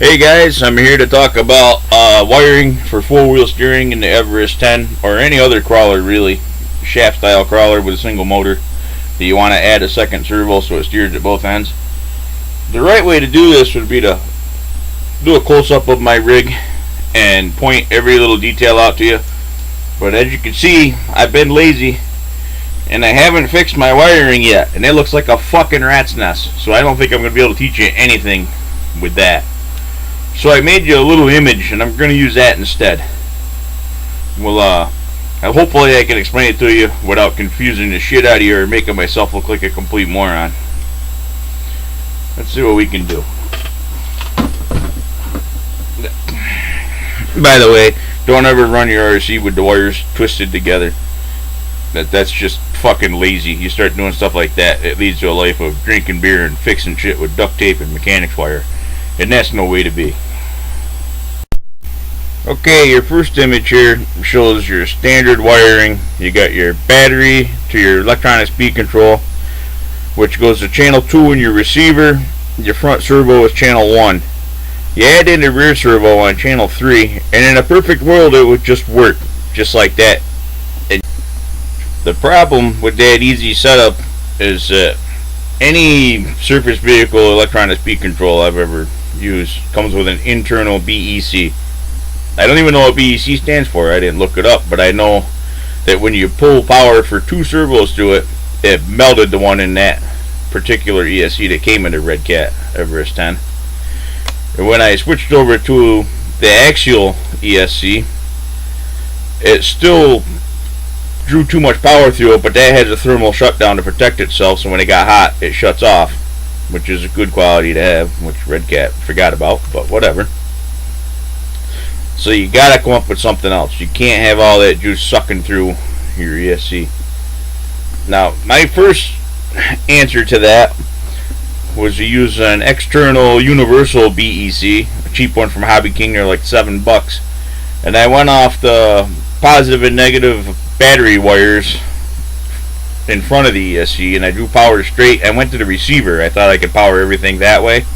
Hey guys, I'm here to talk about wiring for 4-wheel steering in the Everest 10 or any other crawler really, shaft style crawler with a single motor that you want to add a second servo so it steers at both ends. The right way to do this would be to do a close-up of my rig and point every little detail out to you. But as you can see, I've been lazy and I haven't fixed my wiring yet, and it looks like a fucking rat's nest, so I don't think I'm going to be able to teach you anything with that. So I made you a little image, and I'm going to use that instead. Well, hopefully I can explain it to you without confusing the shit out of you or making myself look like a complete moron. Let's see what we can do. By the way, don't ever run your RC with the wires twisted together. That's just fucking lazy. You start doing stuff like that, it leads to a life of drinking beer and fixing shit with duct tape and mechanics wire. And that's no way to be. Okay, your first image here shows your standard wiring. You got your battery to your electronic speed control, which goes to channel 2 in your receiver. Your front servo is channel 1. You add in the rear servo on channel 3, and in a perfect world it would just work, just like that. And the problem with that easy setup is that any surface vehicle electronic speed control I've ever used comes with an internal BEC. I don't even know what BEC stands for. I didn't look it up, but I know that when you pull power for 2 servos to it, it melted the one in that particular ESC that came in the Red Cat Everest 10. And when I switched over to the axial ESC, it still drew too much power through it, but that has a thermal shutdown to protect itself, so when it got hot it shuts off, which is a good quality to have, which Red Cat forgot about, but whatever. So you gotta come up with something else. You can't have all that juice sucking through your ESC. Now, my first answer to that was to use an external universal BEC, a cheap one from Hobby King. They're like $7, and I went off the positive and negative battery wires in front of the ESC, and I drew power straight and went to the receiver. I thought I could power everything that way,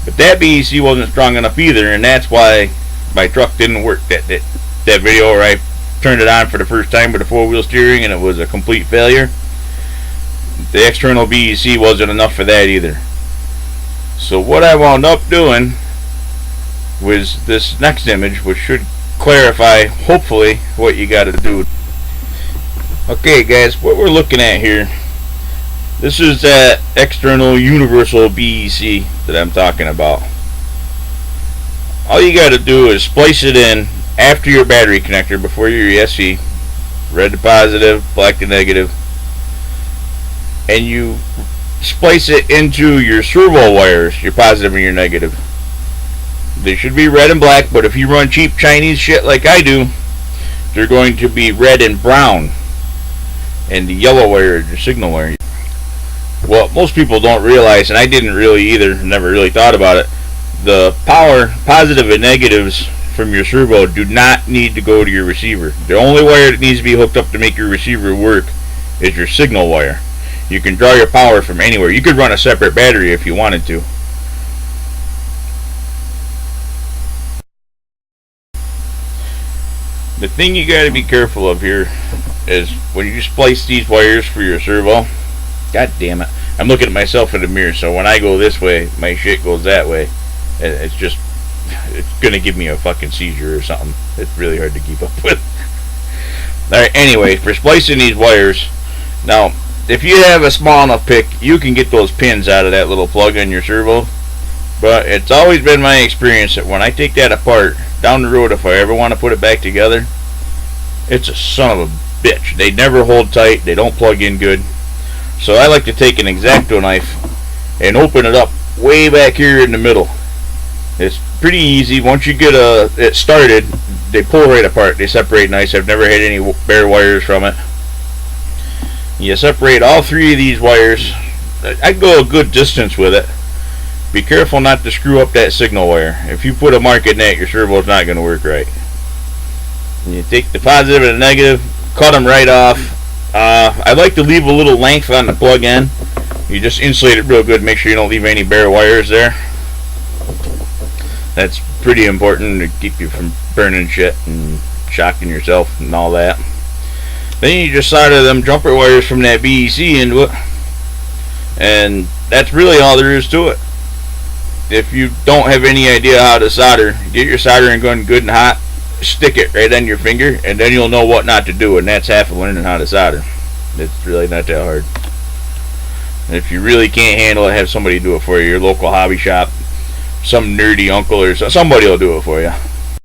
but that BEC wasn't strong enough either, and that's why my truck didn't work. That video where I turned it on for the first time with the 4-wheel steering and it was a complete failure, the external BEC wasn't enough for that either. So what I wound up doing was this next image, which should clarify hopefully what you got to do. Okay guys, what we're looking at here, this is that external universal BEC that I'm talking about. All you got to do is splice it in after your battery connector, before your ESC, red to positive, black to negative, and you splice it into your servo wires, your positive and your negative. They should be red and black, but if you run cheap Chinese shit like I do, they're going to be red and brown, and the yellow wire is your signal wire. What most people don't realize, and I didn't really either, never really thought about it, the power, positive and negatives from your servo do not need to go to your receiver. The only wire that needs to be hooked up to make your receiver work is your signal wire. You can draw your power from anywhere. You could run a separate battery if you wanted to. The thing you got to be careful of here is when you splice these wires for your servo, god damn it, I'm looking at myself in the mirror, so when I go this way my shit goes that way. It's gonna give me a fucking seizure or something. It's really hard to keep up with. Alright, anyway, for splicing these wires, now if you have a small enough pick, you can get those pins out of that little plug on your servo, but it's always been my experience that when I take that apart down the road, if I ever want to put it back together, it's a son of a bitch. They never hold tight, they don't plug in good. So I like to take an X-Acto knife and open it up way back here in the middle. It's pretty easy. Once you get it started, they pull right apart. They separate nice. I've never had any bare wires from it. You separate all 3 of these wires. I'd go a good distance with it. Be careful not to screw up that signal wire. If you put a mark in that, your servo's not going to work right. And you take the positive and the negative, cut them right off. I like to leave a little length on the plug end. You just insulate it real good, make sure you don't leave any bare wires there. That's pretty important to keep you from burning shit and shocking yourself and all that. Then you just solder them jumper wires from that BEC into it, and that's really all there is to it. If you don't have any idea how to solder, get your soldering gun good and hot, stick it right on your finger, and then you'll know what not to do, and that's half of learning how to solder. It's really not that hard. And if you really can't handle it, have somebody do it for you. Your local hobby shop, some nerdy uncle or somebody will do it for you.